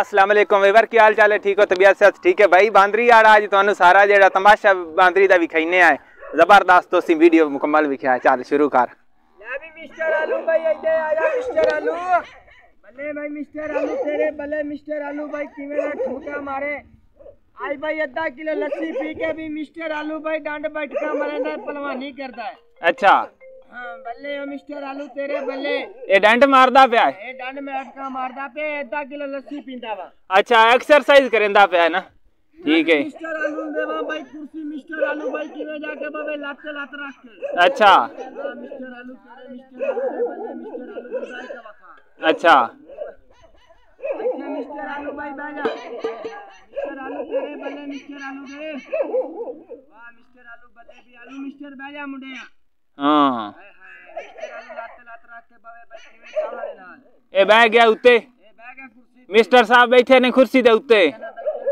अस्सलाम वालेकुम वीवर की हाल चाल है। ठीक हो? तबीयत से ठीक है भाई। बांदरी यार आज तुहानू सारा जेड़ा तमाशा बांदरी दा विखाईने आए जबरदस्त तो सी वीडियो मुकम्मल विखाया। चल शुरू कर। ले भी मिस्टर आलू भाई इधर आजा। मिस्टर आलू बल्ले भाई, मिस्टर आलू तेरे बल्ले। मिस्टर आलू भाई किवें ठुमका मारे आज भाई। आधा किलो लस्सी पी के भी मिस्टर आलू भाई डांड बैठका मरे ना पहलवानी करता है। अच्छा हाँ बल्ले ओ मिस्टर आलू तेरे बल्ले। ए डंड मारदा पिया है? ए डंड में अटका मारदा पे। आधा किलो लस्सी पींदा वा। अच्छा एक्सरसाइज करेंदा पिया है ना? ठीक है। मिस्टर आलू देवा भाई कुर्सी। मिस्टर आलू भाई किवें जाके बाबे लात रख के। अच्छा मिस्टर आलू तेरे मिस्टर आलू दे बल्ले। मिस्टर आलू दे जाए का वखा। अच्छा मिस्टर आलू भाई बैजा। मिस्टर आलू तेरे बल्ले। मिस्टर आलू दे वाह। मिस्टर आलू बल्ले भी आलू। मिस्टर बैजा मुंडिया। हां मिस्टर आलू लात रख के बाबे बैठे हुए कावड़ा दे नाल। ए बैठ गया उत्ते। ए बैठ गया कुर्सी। मिस्टर साहब बैठे ने कुर्सी दे उत्ते।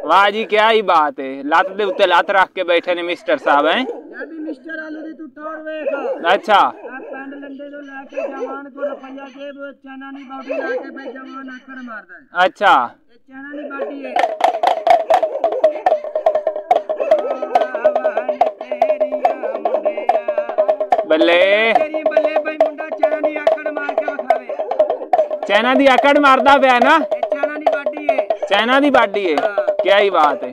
वाह जी क्या ही बात है। लात दे उत्ते लात रख के बैठे ने मिस्टर साहब हैं। ये भी मिस्टर आलू दी तू टोर वेख। अच्छा पेंड लंडे तो लेके जवान को रुपया जेब चना नी बॉडी लाके भाई जवान आकड़ मारदा है। अच्छा ये चना नी बॉडी है। बल्ले तेरी बल्ले भाई मुंडा चना नी आकड़ मार के दिखावे। चाइना दी आकड़ मारदा पिया ना? ये चना नी बॉडी है। चाइना दी बाडी है। क्या ही बात है।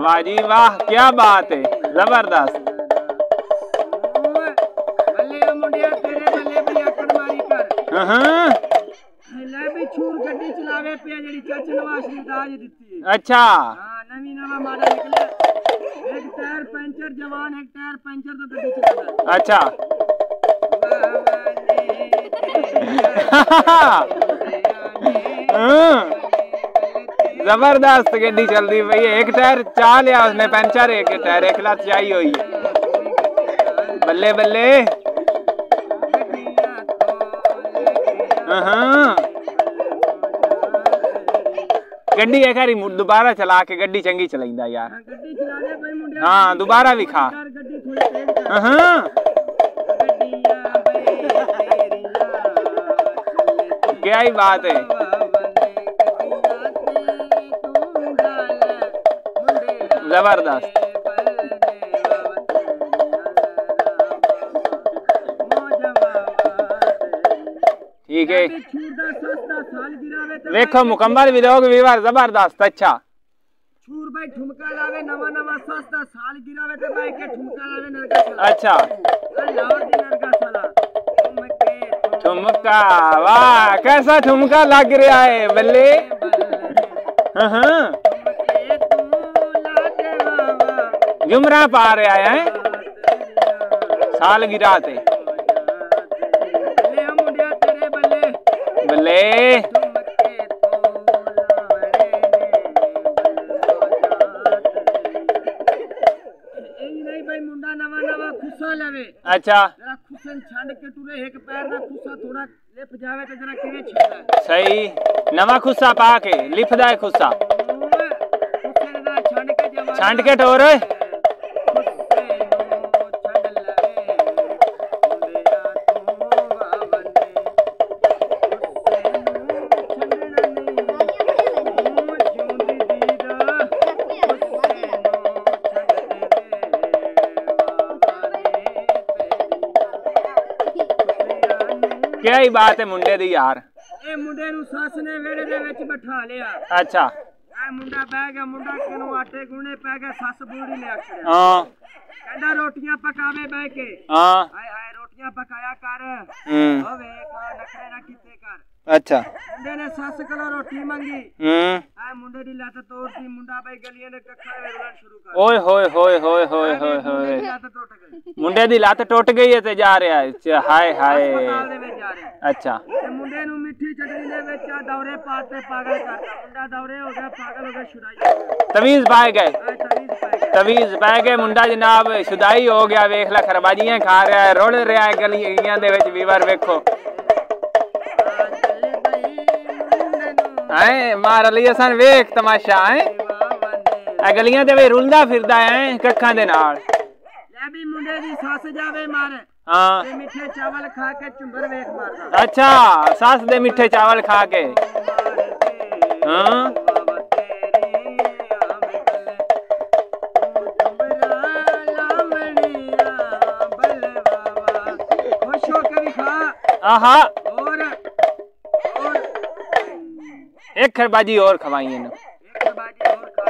वाह जी वाह क्या बात है। जबरदस्त। बल्ले मुंडिया तेरे बल्ले भी आकड़ मारी कर। हां ले भी छूर गड्डी चलावे पे जेडी चाचा नवाज ने दाज दित्ती है। अच्छा हां नवी नवा मॉडल निकले। एक टायर पंचर जवान एक टायर पंचर तो गड्डी चलाता। अच्छा जबरदस्त गड्डी चल रही भाई। एक टायर चा लिया उसने पंचर। एक टायर एक लाख चाहिए हुई है। बल्ले बल्ले। गड्डी एक बारी दोबारा चला के गड्डी चंगी चलाइंदा यार। गड्डी चला दे भाई मुंडिया। हाँ दोबारा भी खा। गड्डी थोड़ी तेज कर। क्या ही बात है। जबरदस्त। ठीक है देखो मुकम्मल व्लॉग व्यूअर जबरदस्त। अच्छा छूर भाई ठुमका लावे नवा नवा सस्ता साल गिरावे ते भाई के ठुमका लावे नरका साला। अच्छा लाहौर दी नरका साला ठुमका। वाह कैसा ठुमका लग रहा है बल्ले। हाँ जुमरा पा रहा है साल गिराते। बल्ले मुंडा नवा नवा खुस्सा लवे। अच्छा जरा खुसन छंड के टूरे एक पैर दा खुस्सा थोड़ा लिप जावे ते जरा किवे छेड़ा है। सही नवा खुस्सा पा के लिफदा है खुस्सा। खुस्से दा छंड के जवान छंड के टोर। क्या ही बात है मुंडे दी यार। ए मुंडे नु सस ने वेड़े दे विच बिठा लिया। अच्छा ए मुंडा बह गया। मुंडा किनु आटे गुने पै गया। सस बूढ़ी ले आखिया। हां कहंदा रोटियां पकावे बह के। हां हाय हाय रोटियां पकाया कर। ओ वेख नखरे ना किते कर। अच्छा मुंडे ने सस कलो रोटी मंगी। आ मुंडे दी लत तोड़ती। मुंडा भाई गलियां दे कखा वेरना शुरू कर। ओए होए होए होए होए होए होए लत टूट गई। मुंडे दी लत टूट गई है ते जा रहा है। हाय हाय अस्पताल दे विच जा रहा। अच्छा ते मुंडे नु मिठी चटनी दे विच दौरे पाते पागल करता। मुंडा दौरे हो गया पागल हो गया शुदाई। तवीज पाए गए। तवीज पाए गए। तवीज पाए गए। मुंडा जनाब शुदाई हो गया। वेख ला खरबाजियां खा रहा है रुड़ रहा है गलियां दे विच। वीवर वेखो हैं मार लिया सन वेख तमाशा है गलियां ते वे रुलदा फिरदा है कक्खां दे नाल। ले भी मुंडे दी सस जावे मारे हाँ ते मिठे चावल खा के चुंबर वेख मारदा। अच्छा सस दे मिठे चावल खा के हाँ खुश होके भी खा। आहा और एक खरबाजी और खवाई इन्हें। एक बाजी और खा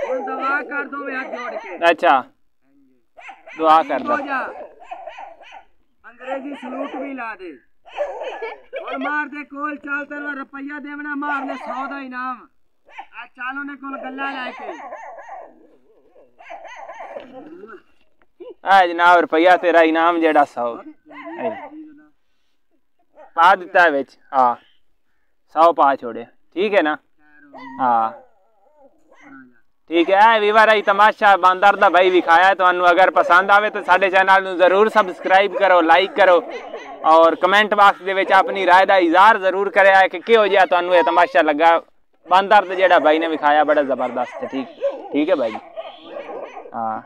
और दवा कर दो मैं हाथ जोड़ के। अच्छा दुआ कर दो। अंग्रेजी सलूट भी ला दे और मार दे कोल चाल तेरा रुपया देवना मार ले 100 दा इनाम। आ चालों ने कोल गल्ला लेके आ जनाब रुपया तेरा इनाम जेड़ा 100 पा दिता है विच। हाँ 100 पा छोड़े ठीक है ना। हाँ ठीक है वीवर आई तमाशा बांदर दा भाई विखाया तुहानू। अगर पसंद आवे तो साडे चैनल नू जरूर सबसक्राइब करो लाइक करो और कमेंट बॉक्स दे विच अपनी राय दा इज़हार जरूर करेआ कि किहो जिहा तुहानू ये तमाशा लगा। बांदर दा जेड़ा भाई ने विखाया बड़ा जबरदस्त है। ठीक है भाई। हाँ